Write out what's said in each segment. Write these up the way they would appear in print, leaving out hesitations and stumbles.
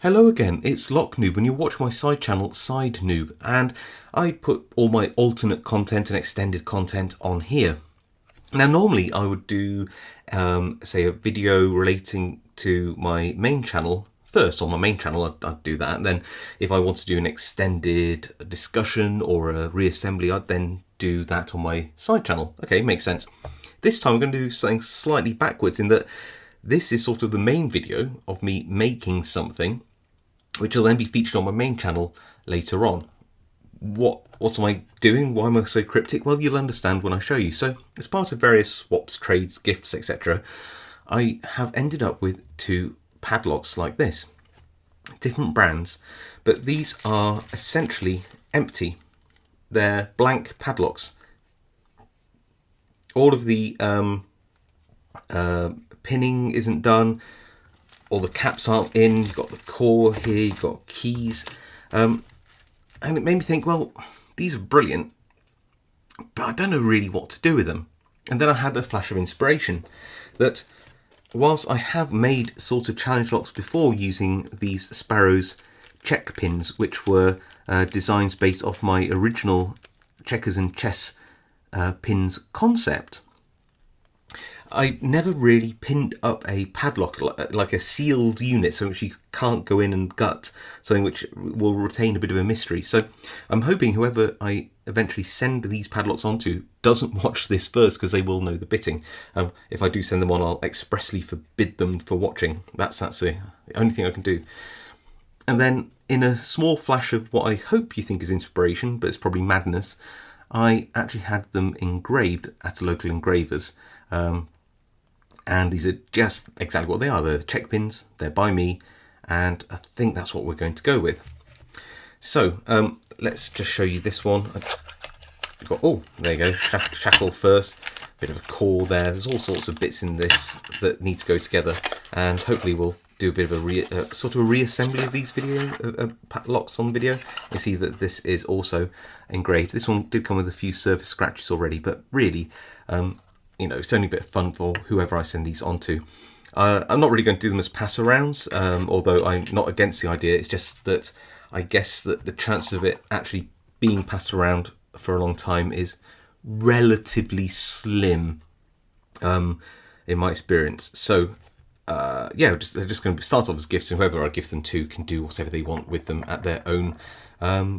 Hello again, it's Noob and you watch my side channel Side Noob, and I put all my alternate content and extended content on here. Now normally I would do say a video relating to my main channel first. On my main channel I'd do that, and then if I want to do an extended discussion or a reassembly I'd then do that on my side channel. Okay, makes sense. This time I'm going to do something slightly backwards in that this is sort of the main video of me making something, which will then be featured on my main channel later on. What am I doing? Why am I so cryptic? Well, you'll understand when I show you. So, as part of various swaps, trades, gifts, etc., I have ended up with two padlocks like this. Different brands, but these are essentially empty. They're blank padlocks. All of the pinning isn't done. All the caps aren't in. You've got the core here, you've got keys. And it made me think, well, these are brilliant, but I don't know really what to do with them. And then I had a flash of inspiration that whilst I have made sort of challenge locks before using these Sparrows check pins, which were designs based off my original checkers and chess pins concept, I never really pinned up a padlock, like a sealed unit, so which you can't go in and gut, something which will retain a bit of a mystery. So I'm hoping whoever I eventually send these padlocks onto doesn't watch this first, because they will know the bitting. If I do send them on, I'll expressly forbid them for watching. That's the only thing I can do. And then, in a small flash of what I hope you think is inspiration, but it's probably madness, I actually had them engraved at a local engraver's. And these are just exactly what they are. They're check pins, they're by me, and I think that's what we're going to go with. So let's just show you this one. I've got, oh, there you go, shackle first, bit of a core there. There's all sorts of bits in this that need to go together, and hopefully we'll do a bit of a sort of a reassembly of these locks on video. You see that this is also engraved. This one did come with a few surface scratches already, but really, you know, it's only a bit of fun for whoever I send these on to. I'm not really going to do them as pass-arounds, although I'm not against the idea. It's just that I guess that the chances of it actually being passed around for a long time is relatively slim, in my experience. So, yeah, they're just going to start off as gifts, and whoever I gift them to can do whatever they want with them at their own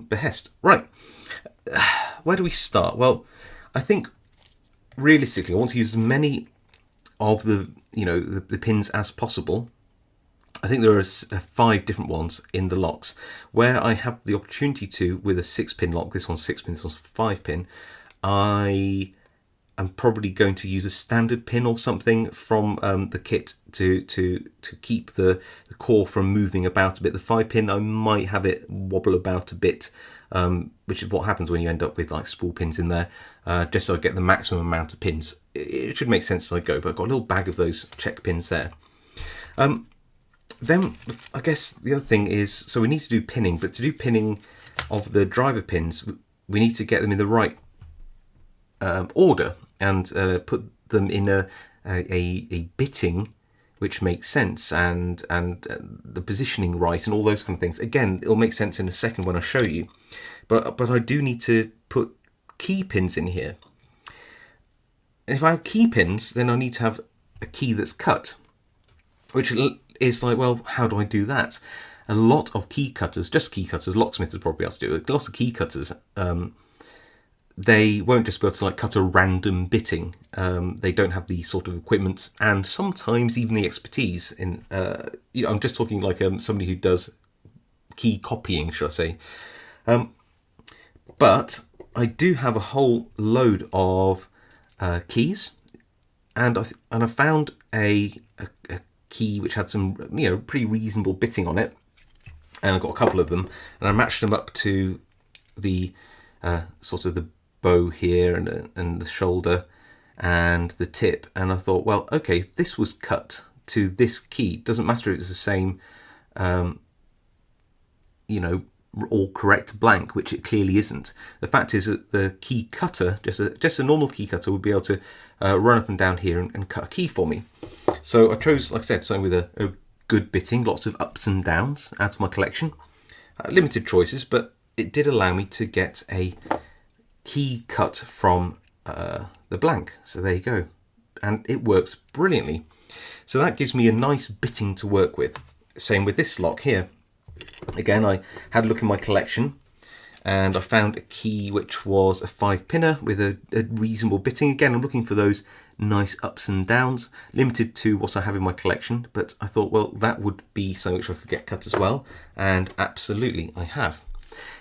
behest. Right, where do we start? Well, I think realistically, I want to use as many of the pins as possible. I think there are 5 different ones in the locks where I have the opportunity to, with a 6-pin lock. This one's 6-pin, this one's 5-pin. I am probably going to use a standard pin or something from the kit to keep the core from moving about a bit. The 5-pin, I might have it wobble about a bit, which is what happens when you end up with like spool pins in there, just so I get the maximum amount of pins. It should make sense as I go, but I've got a little bag of those check pins there. Then I guess the other thing is, so we need to do pinning, but to do pinning of the driver pins, we need to get them in the right order and put them in a bitting which makes sense, and the positioning right, and all those kind of things. Again, it'll make sense in a second when I show you, but I do need to put key pins in here. And if I have key pins, then I need to have a key that's cut, which is like, well, how do I do that? A lot of key cutters, just key cutters, locksmiths would probably have to do it. Lots of key cutters, they won't just be able to like cut a random bitting. They don't have the sort of equipment, and sometimes even the expertise in. I'm just talking like somebody who does key copying, should I say? But I do have a whole load of keys, and I found a key which had some pretty reasonable bitting on it, and I've got a couple of them, and I matched them up to the sort of the bow here and the shoulder and the tip, and I thought, well, okay, this was cut to this key. Doesn't matter if it's the same, all correct blank, which it clearly isn't. The fact is that the key cutter, just a normal key cutter, would be able to run up and down here and cut a key for me. So I chose, like I said, something with a good bitting, lots of ups and downs out of my collection. Limited choices, but it did allow me to get a key cut from the blank. So there you go. And it works brilliantly. So that gives me a nice bitting to work with. Same with this lock here. Again, I had a look in my collection and I found a key which was a 5-pinner with a reasonable bitting. Again, I'm looking for those nice ups and downs, limited to what I have in my collection, but I thought, well, that would be something which I could get cut as well, and absolutely I have.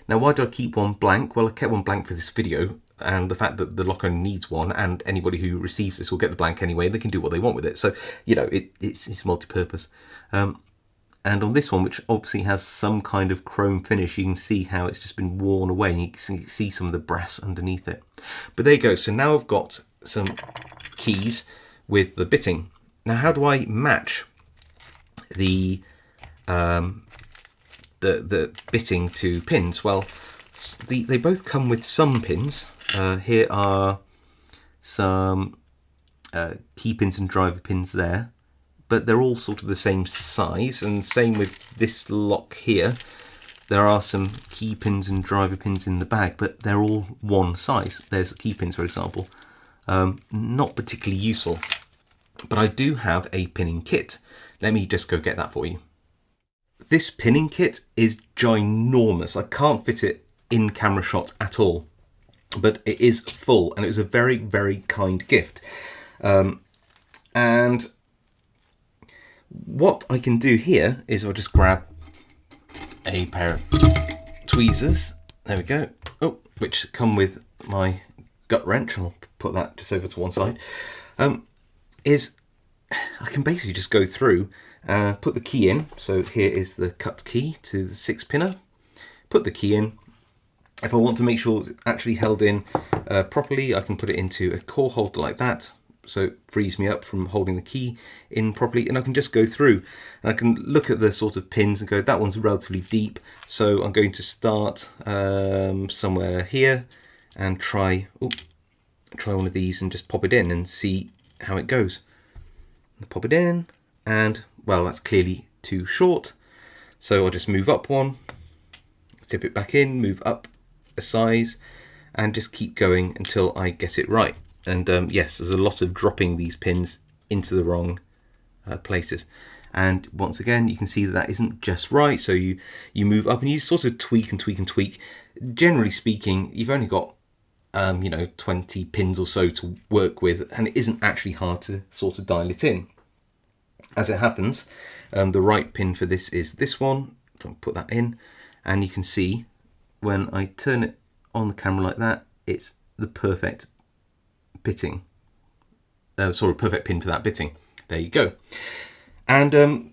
Now, why do I keep one blank? Well, I kept one blank for this video, and the fact that the lock only needs one, and anybody who receives this will get the blank anyway, they can do what they want with it. So, you know, it's multi-purpose. And on this one, which obviously has some kind of chrome finish, you can see how it's just been worn away, and you can see some of the brass underneath it. But there you go. So now I've got some keys with the bitting. Now, how do I match the bitting to pins? Well, they both come with some pins. Here are some key pins and driver pins there, but they're all sort of the same size, and same with this lock here. There are some key pins and driver pins in the bag, but they're all one size. There's the key pins, for example. Not particularly useful, but I do have a pinning kit. Let me just go get that for you. This pinning kit is ginormous. I can't fit it in camera shot at all, but it is full, and it was a very, very kind gift. And what I can do here is I'll just grab a pair of tweezers. There we go. Oh, which come with my gut wrench. I'll put that just over to one side. Is I can basically just go through and put the key in. So here is the cut key to the 6-pinner. Put the key in. If I want to make sure it's actually held in properly, I can put it into a core holder like that. So it frees me up from holding the key in properly, and I can just go through and I can look at the sort of pins and go, that one's relatively deep, so I'm going to start somewhere here and try one of these and just pop it in and see how it goes. Pop it in, and well, that's clearly too short, so I'll just move up one, tip it back in, move up a size, and just keep going until I get it right. And yes, there's a lot of dropping these pins into the wrong places. And once again, you can see that that isn't just right. So you move up and you sort of tweak and tweak and tweak. Generally speaking, you've only got 20 pins or so to work with, and it isn't actually hard to sort of dial it in. As it happens, the right pin for this is this one. So I'll put that in, and you can see when I turn it on the camera like that, it's the perfect bitting. Perfect pin for that bitting. There you go. And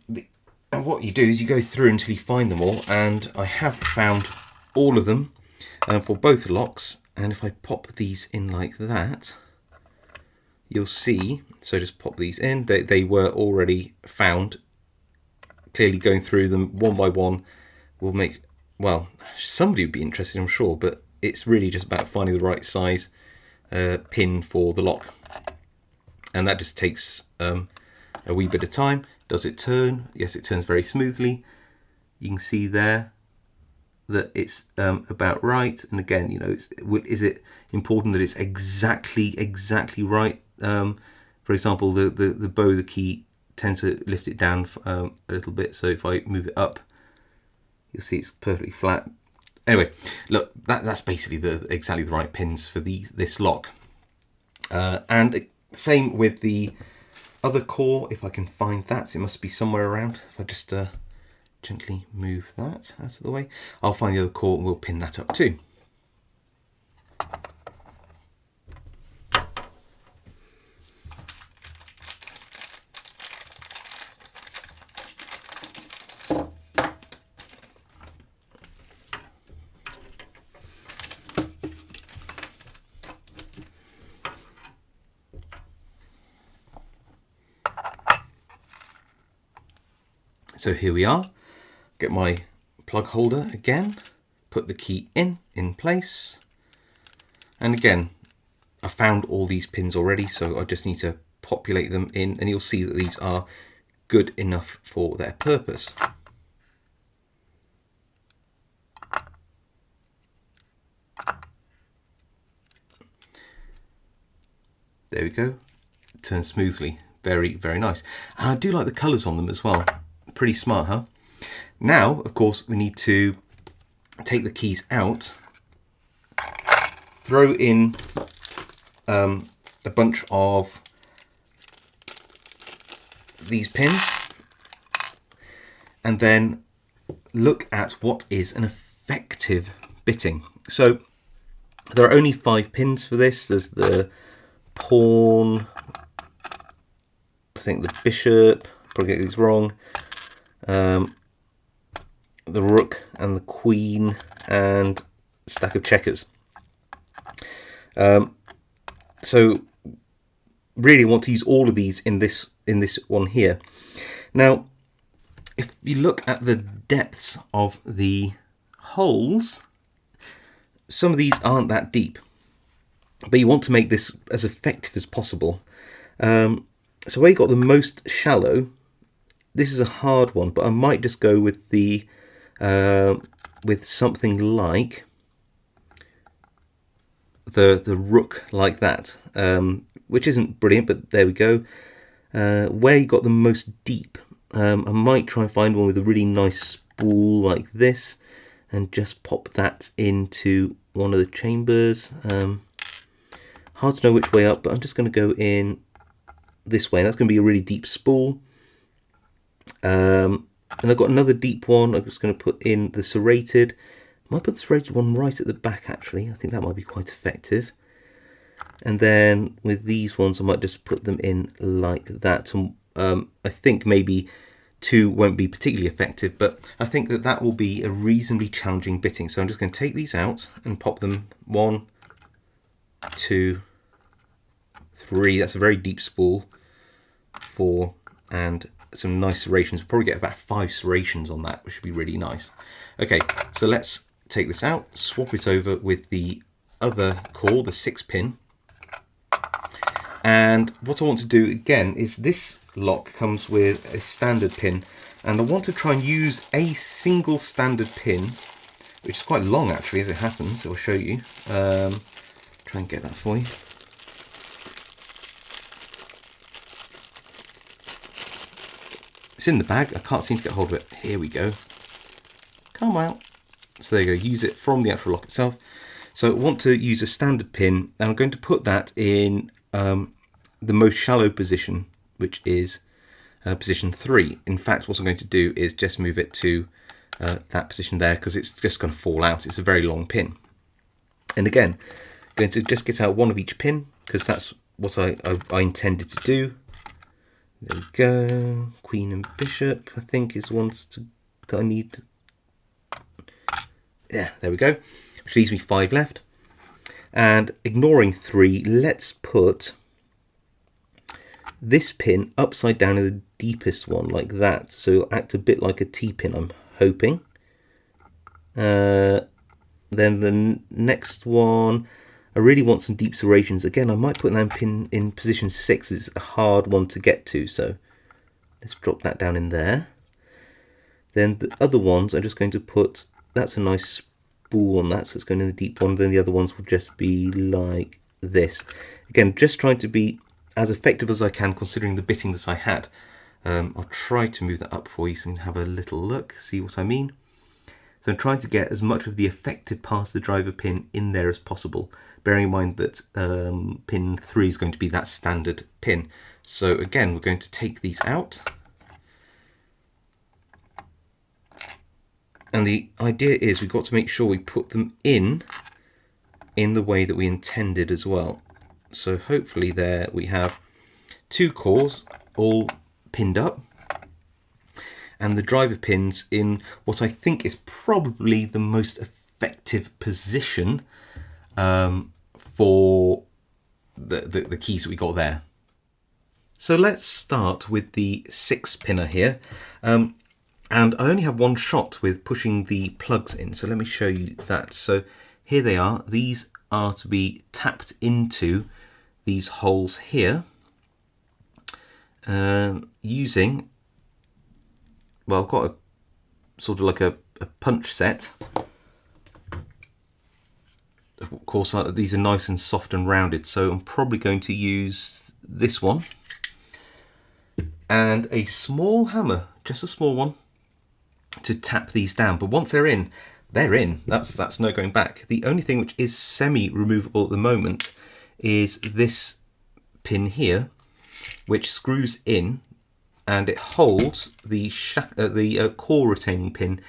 what you do is you go through until you find them all, and I have found all of them for both locks. And if I pop these in like that, you'll see, so just pop these in, they were already found. Clearly going through them one by one will make, well, somebody would be interested, I'm sure, but it's really just about finding the right size pin for the lock. And that just takes a wee bit of time. Does it turn? Yes, it turns very smoothly. You can see there that it's about right. And again, is it important that it's exactly right? For example, the bow, the key tends to lift it down a little bit. So if I move it up, you'll see it's perfectly flat. Anyway, look, that's basically exactly the right pins for this lock. And same with the other core. If I can find that, it must be somewhere around. If I just gently move that out of the way, I'll find the other core and we'll pin that up too. So here we are. Get my plug holder again, put the key in place, and again I found all these pins already, so I just need to populate them in, and you'll see that these are good enough for their purpose. There we go. Turn smoothly. Very, very nice. And I do like the colours on them as well. Pretty smart, huh? Now, of course, we need to take the keys out, throw in a bunch of these pins, and then look at what is an effective bitting. So there are only 5 pins for this. There's the pawn, I think the bishop, probably get these wrong, the rook and the queen, and stack of checkers. So really want to use all of these in this one here. Now, if you look at the depths of the holes, some of these aren't that deep, but you want to make this as effective as possible. So where you got the most shallow, this is a hard one, but I might just go with the with something like the rook, like that, which isn't brilliant, but there we go. Where you got the most deep, I might try and find one with a really nice spool like this, and just pop that into one of the chambers. Hard to know which way up, but I'm just going to go in this way. That's going to be a really deep spool. And I've got another deep one. I'm just going to put in the serrated. I might put the serrated one right at the back, actually. I think that might be quite effective. And then with these ones, I might just put them in like that. And I think maybe 2 won't be particularly effective, but I think that that will be a reasonably challenging bitting. So I'm just going to take these out and pop them 1, 2, 3. That's a very deep spool. 4, and some nice serrations. We'll probably get about 5 serrations on that, which should be really nice. Okay, so let's take this out, swap it over with the other core, the 6 pin. And what I want to do again is this lock comes with a standard pin, and I want to try and use a single standard pin, which is quite long actually as it happens. So I'll show you. Try and get that for you. It's in the bag. I can't seem to get hold of it. Here we go. Come out. So there you go. Use it from the actual lock itself. So I want to use a standard pin, and I'm going to put that in the most shallow position, which is position 3. In fact, what I'm going to do is just move it to that position there, because it's just going to fall out. It's a very long pin. And again, I'm going to just get out one of each pin, because that's what I intended to do. There we go. Queen and bishop, I think, is the ones that I need. Yeah, there we go. Which leaves me 5 left. And ignoring 3, let's put this pin upside down in the deepest one, like that. So it'll act a bit like a T-pin, I'm hoping. Then the next one, I really want some deep serrations. Again, I might put that pin in position 6. It's a hard one to get to, so let's drop that down in there. Then the other ones, I'm just going to put, that's a nice spool on that, so it's going in the deep one. Then the other ones will just be like this. Again, just trying to be as effective as I can, considering the bitting that I had. I'll try to move that up for you so you can have a little look, see what I mean. So I'm trying to get as much of the effective part of the driver pin in there as possible, bearing in mind that pin 3 is going to be that standard pin. So again, we're going to take these out. And the idea is we've got to make sure we put them in the way that we intended as well. So hopefully there we have 2 cores all pinned up, and the driver pins in what I think is probably the most effective position for the keys that we got there. So let's start with the 6 pinner here. And I only have 1 shot with pushing the plugs in, so let me show you that. So here they are. These are to be tapped into these holes here using well, I've got a sort of like a punch set. Of course, these are nice and soft and rounded, so I'm probably going to use this one and a small hammer, just a small one, to tap these down. But once they're in, they're in. That's no going back. The only thing which is semi-removable at the moment is this pin here, which screws in and it holds the core retaining pin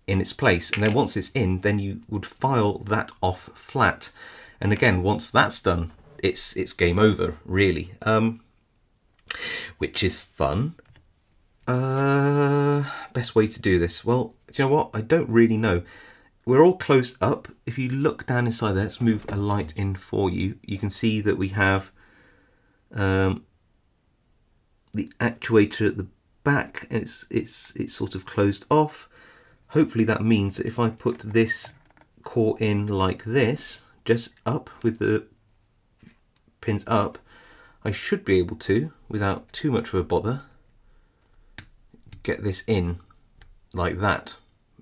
in its place. And then once it's in, then you would file that off flat. And again, once that's done, it's game over, really. Which is fun. Best way to do this? Well, do you know what? I don't really know. We're all close up. If you look down inside there, let's move a light in for you. You can see that we have the actuator at the back. It's sort of closed off. Hopefully that means that if I put this core in like this, just up with the pins up, I should be able to, without too much of a bother, get this in like that.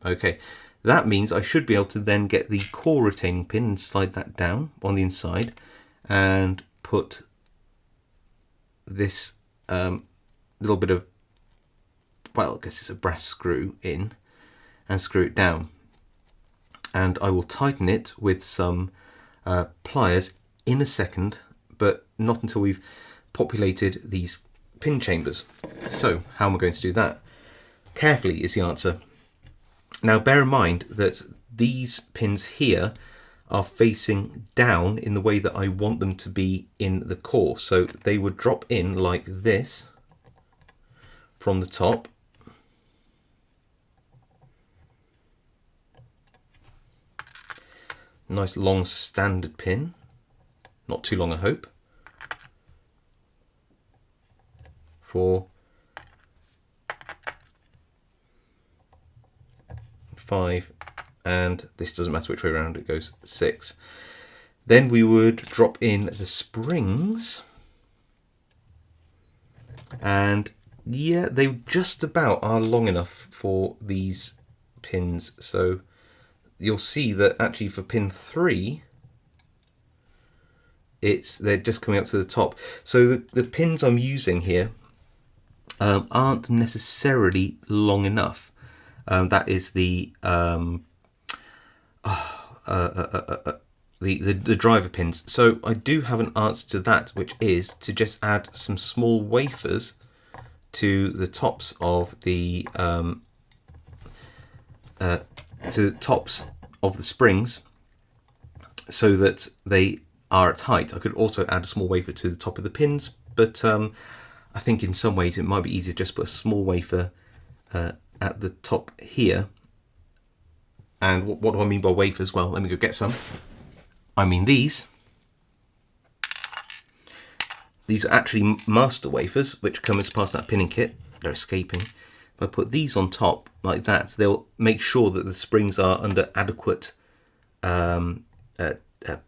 Okay, that means I should be able to then get the core retaining pin and slide that down on the inside and put this little bit of, well, I guess it's a brass screw in and screw it down. And I will tighten it with some pliers in a second, but not until we've populated these pin chambers. So how am I going to do that? Carefully is the answer. Now bear in mind that these pins here are facing down in the way that I want them to be in the core. So they would drop in like this from the top. Nice long standard pin, not too long I hope. 4, 5, and this doesn't matter which way around it goes, 6. Then we would drop in the springs, and yeah, they just about are long enough for these pins. So you'll see that actually for pin 3, they're just coming up to the top. So the pins I'm using here aren't necessarily long enough. That is the driver pins. So I do have an answer to that, which is to just add some small wafers to the tops of the springs, so that they are at height. I could also add a small wafer to the top of the pins, but I think in some ways it might be easier to just put a small wafer at the top here. And what do I mean by wafers? Well, let me go get some. I mean these. These are actually master wafers, which come as part of that pinning kit. They're escaping. If I put these on top like that, they'll make sure that the springs are under adequate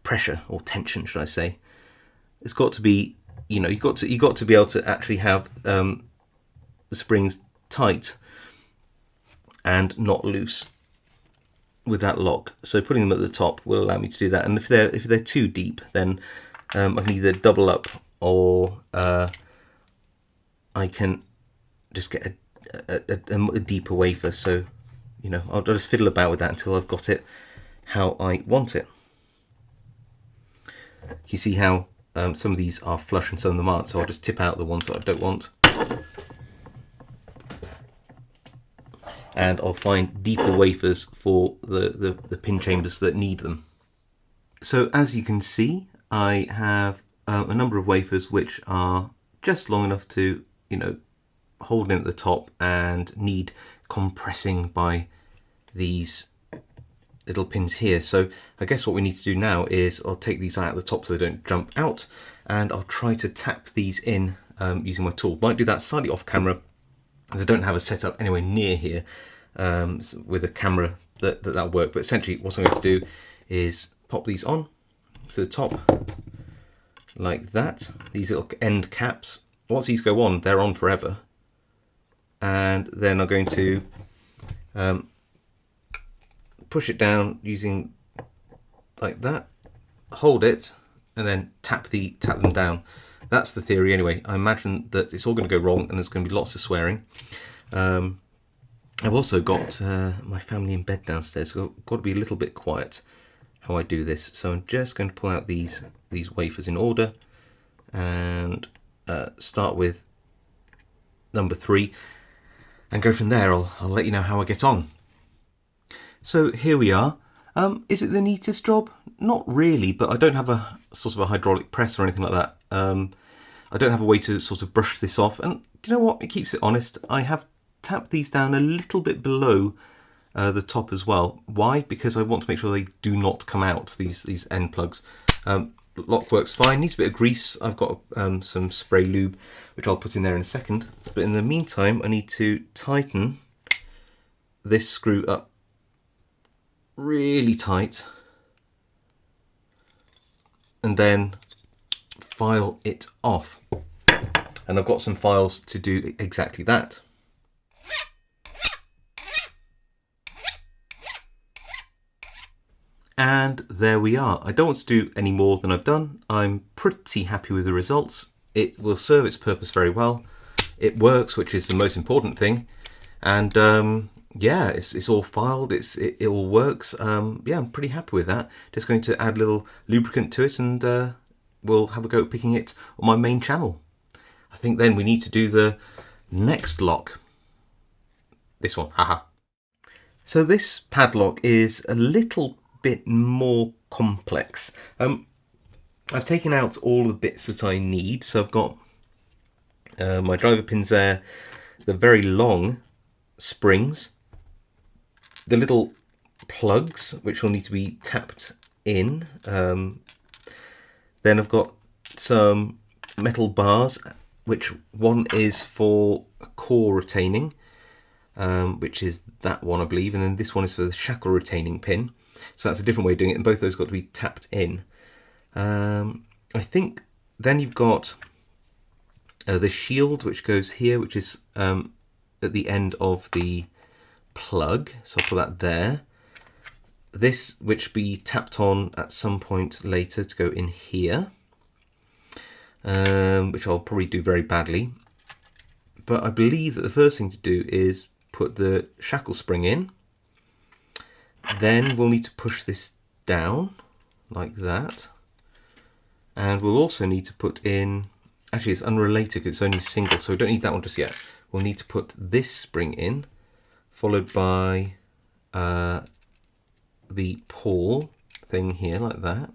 pressure or tension, should I say. It's got to be, you know, you've got to be able to actually have the springs tight and not loose with that lock. So putting them at the top will allow me to do that. And if they're too deep, then I can either double up, or I can just get a deeper wafer. So, you know, I'll just fiddle about with that until I've got it how I want it. You see how some of these are flush and some of them aren't, so I'll just tip out the ones that I don't want. And I'll find deeper wafers for the pin chambers that need them. So as you can see, I have a number of wafers which are just long enough to, you know, hold in at the top and need compressing by these little pins here. So I guess what we need to do now is I'll take these out at the top so they don't jump out, and I'll try to tap these in using my tool. Might do that slightly off camera, as I don't have a setup anywhere near here with a camera that'll work. But essentially what I'm going to do is pop these on to the top like that. These little end caps, once these go on, they're on forever. and then I'm going to push it down using like that, hold it, and then tap them down. That's the theory anyway. I imagine that it's all going to go wrong and there's going to be lots of swearing. I've also got my family in bed downstairs, so I've got to be a little bit quiet how I do this. So I'm just going to pull out these wafers in order and start with number 3 and go from there. I'll let you know how I get on. So here we are. Is it the neatest job? Not really, but I don't have a sort of a hydraulic press or anything like that. I don't have a way to sort of brush this off, and do you know what? It keeps it honest. I have tapped these down a little bit below the top as well. Why? Because I want to make sure they do not come out, these end plugs. Lock works fine, needs a bit of grease. I've got some spray lube, which I'll put in there in a second. But in the meantime, I need to tighten this screw up really tight and then file it off. And I've got some files to do exactly that. And there we are. I don't want to do any more than I've done. I'm pretty happy with the results. It will serve its purpose very well. It works, which is the most important thing. And yeah, it's all filed. It all works. Yeah, I'm pretty happy with that. Just going to add a little lubricant to it, and we'll have a go at picking it on my main channel. I think then we need to do the next lock. This one, haha. So this padlock is a little bit more complex. I've taken out all the bits that I need. So I've got my driver pins there, the very long springs, the little plugs which will need to be tapped in. Then I've got some metal bars, which one is for core retaining, which is that one I believe, and then this one is for the shackle retaining pin. So that's a different way of doing it, and both of those got to be tapped in. I think then you've got the shield, which goes here, which is at the end of the plug. So I'll put that there. This, which be tapped on at some point later to go in here, which I'll probably do very badly. But I believe that the first thing to do is put the shackle spring in. Then we'll need to push this down like that. And we'll also need to put in, actually it's unrelated because it's only single, so we don't need that one just yet. We'll need to put this spring in, followed by the pawl thing here like that.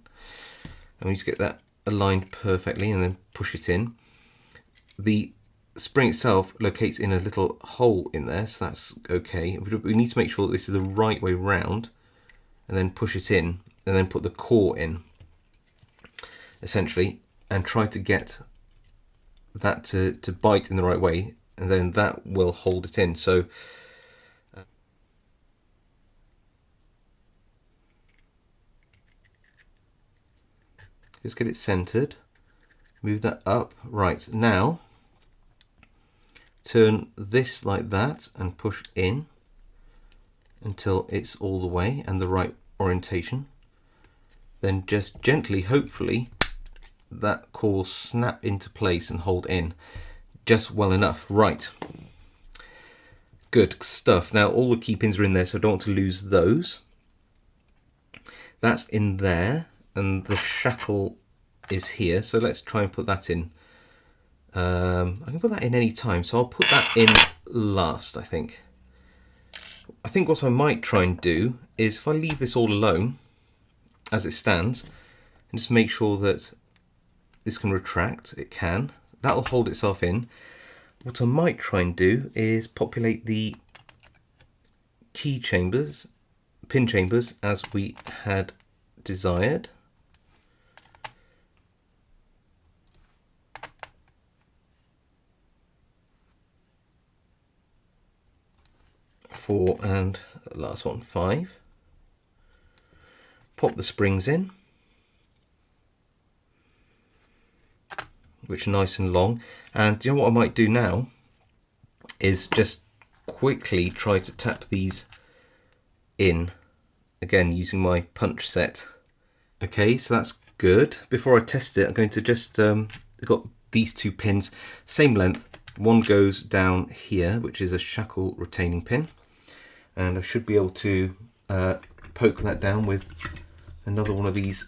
And we need to get that aligned perfectly and then push it in. The spring itself locates in a little hole in there, so that's okay. We need to make sure that this is the right way round, and then push it in, and then put the core in, essentially, and try to get that to bite in the right way, and then that will hold it in. So just get it centered, move that up. Right, now turn this like that and push in until it's all the way and the right orientation. Then just gently, hopefully, that core will snap into place and hold in just well enough. Right, good stuff. Now all the key pins are in there, so I don't want to lose those. That's in there, and the shackle is here, so let's try and put that in. I can put that in any time, so I'll put that in last. I think what I might try and do is, if I leave this all alone as it stands and just make sure that this can retract, it can, that'll hold itself in. What I might try and do is populate the key chambers, pin chambers, as we had desired. Four and the last one, 5. Pop the springs in, which are nice and long. And do you know what I might do now? is just quickly try to tap these in, again using my punch set. Okay, so that's good. Before I test it, I'm going to just, I've got these 2 pins, same length. One goes down here, which is a shackle retaining pin. And I should be able to poke that down with another one of these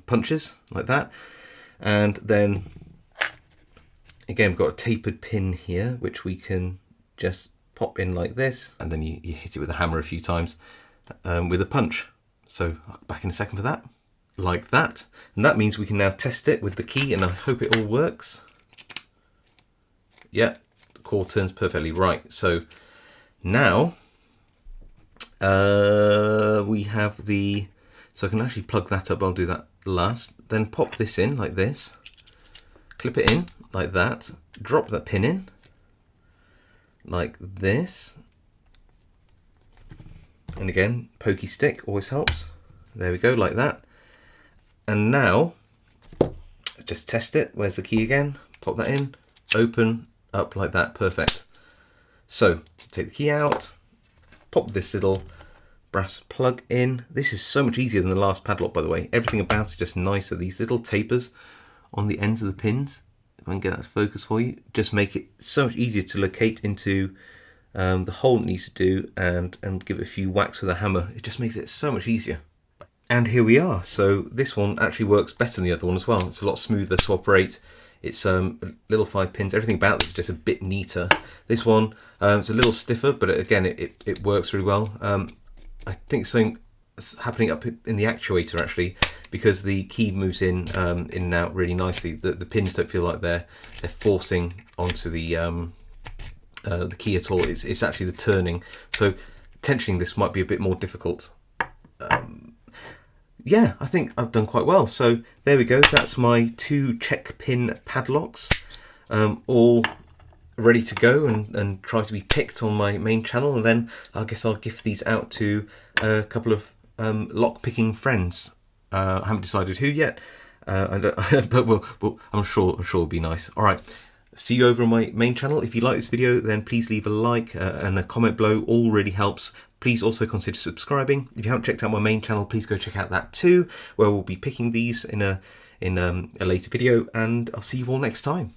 punches, like that. And then, again, we've got a tapered pin here, which we can just pop in like this, and then you hit it with a hammer a few times with a punch. So I'll be back in a second for that. Like that. And that means we can now test it with the key, and I hope it all works. Yeah, the core turns perfectly right. So now we have the, so I can actually plug that up. I'll do that last. Then pop this in like this, clip it in like that, drop that pin in like this, and again, pokey stick always helps. There we go, like that. And now just test it. Where's the key again? Pop that in, open up like that. Perfect. So take the key out, pop this little brass plug in. This is so much easier than the last padlock, by the way. Everything about it is just nicer. These little tapers on the ends of the pins, if I can get that to focus for you, just make it so much easier to locate into the hole it needs to do, and give it a few whacks with a hammer. It just makes it so much easier. And here we are. So this one actually works better than the other one as well. It's a lot smoother to operate. It's little 5 pins. Everything about this is just a bit neater. This one, it's a little stiffer, but again, it works really well. I think something happening up in the actuator actually, because the key moves in and out really nicely. The pins don't feel like they're forcing onto the key at all. It's actually the turning. So tensioning this might be a bit more difficult. Yeah, I think I've done quite well. So there we go. That's my 2 check pin padlocks, all ready to go and try to be picked on my main channel. And then I guess I'll gift these out to a couple of lock picking friends. I haven't decided who yet, but I'm sure it'll be nice. All right. See you over on my main channel. If you like this video, then please leave a like and a comment below. All really helps. Please also consider subscribing. If you haven't checked out my main channel, please go check out that too, where we'll be picking these in a later video. And I'll see you all next time.